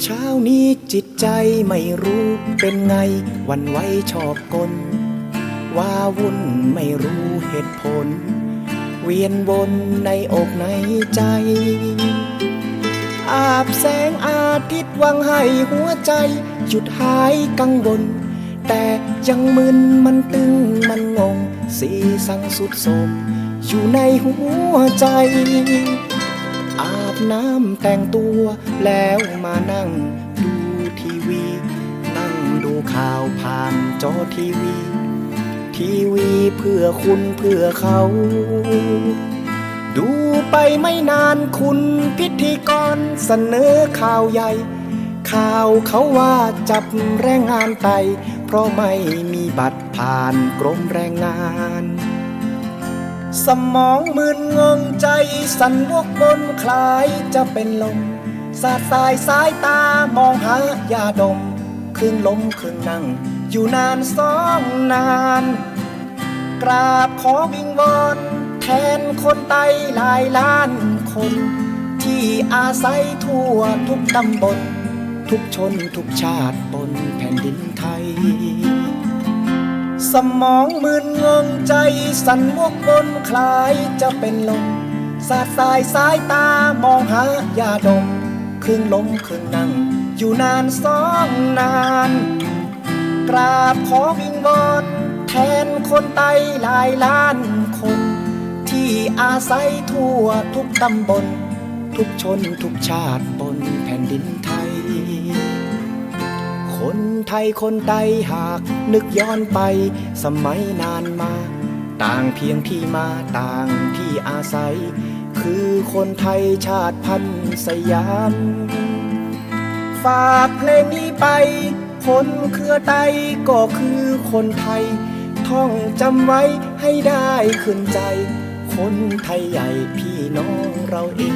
เช้านี้จิตใจไม่รู้เป็นไงหวั่นไหวชอบกลว้าวุ่นไม่รู้เหตุผลเวียนวนในอกในใจอาบแสงอาทิตย์วังให้หัวใจหยุดหายกังวลแต่ยังมึนมันตึงมันงงสีสังสุดโทรมอยู่ในหัวใจอาบน้ำแต่งตัวแล้วมานั่งดูทีวีนั่งดูข่าวผ่านจอทีวีเพื่อคุณเพื่อเขาดูไปไม่นานคุณพิธีกรเสนอข่าวใหญ่ข่าวเขาว่าจับแรงงานไตเพราะไม่มีบัตรผ่านกรมแรงงานสมองมึนงงใจสั่นวกวนคล้ายจะเป็นลมสาดสายตามองหายาดมครึ่งล้มครึ่งนั่งอยู่นานสองนานกราบขอวิงวอนแทนคนไตหลายล้านคนที่อาศัยทั่วทุกตำบลทุกชนทุกชาติบนแผ่นดินไทยสมองมึนงงใจสั่นวกวนคล้ายจะเป็นลมสาดสายตามองหายาดมครึ่งล้มครึ่งนั่งอยู่นานสองนานกราบขอวิงวอนแทนคนไตหลายล้านคนที่อาศัยทั่วทุกตำบลทุกชนทุกชาติบนแผ่นดินไทยคนไทยคนใดหากนึกย้อนไปสมัยนานมาต่างเพียงที่มาต่างที่อาศัยคือคนไทยชาติพันธุ์สยามฝากเพลงนี้ไปคนเครือไตก็คือคนไทยท่องจำไว้ให้ได้ขึ้นใจคนไทยใหญ่พี่น้องเราเอง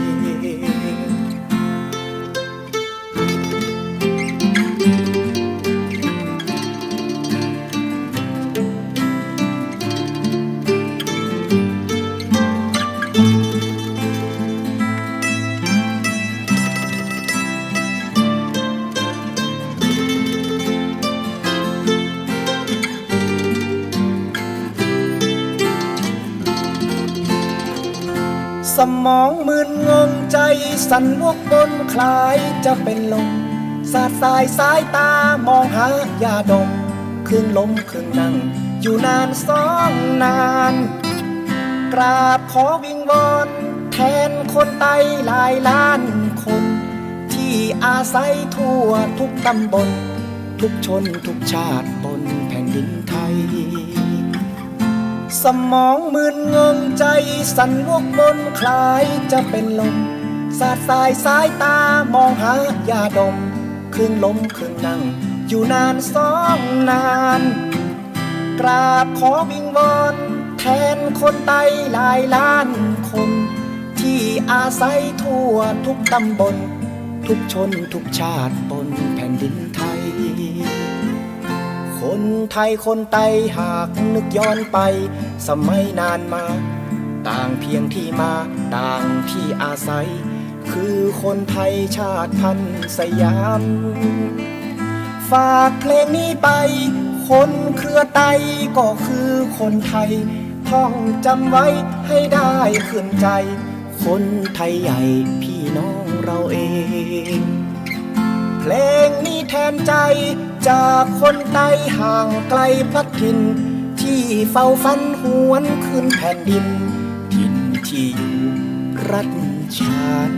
สมองมึนงงใจสั่นวกวนคล้ายจะเป็นลมสาดสายตามองหายาดมครึ่งล้มครึ่งนั่งอยู่นานสองนานกราบขอวิงวอนแทนคนไตหลายล้านคนที่อาศัยทั่วทุกตำบลทุกชนทุกชาติบนแผ่นดินไทยสมองมึนงงใจสั่นวกวนคล้ายจะเป็นลมสาดสายตามองหายาดมครึ่งล้มครึ่งนั่งอยู่นานสองนานกราบขอวิงวอนแทนคนไตหลายล้านคนที่อาศัยทั่วทุกตำบลทุกชนทุกชาติบนแผ่นดินไทยคนไทยคนไตหากนึกย้อนไปสมัยนานมาต่างเพียงที่มาต่างที่อาศัยคือคนไทยชาติพันธุ์สยามฝากเพลงนี้ไปคนเครือไตก็คือคนไทยท่องจำไว้ให้ได้ขึ้นใจคนไทยใหญ่พี่น้องเราเองเพลงนี้แทนใจจากคนไต้ห่างไกลพลัดถิ่นที่เฝ้าฝันหวนคืนแผ่นดินถิ่นที่อยู่รัฐชาติ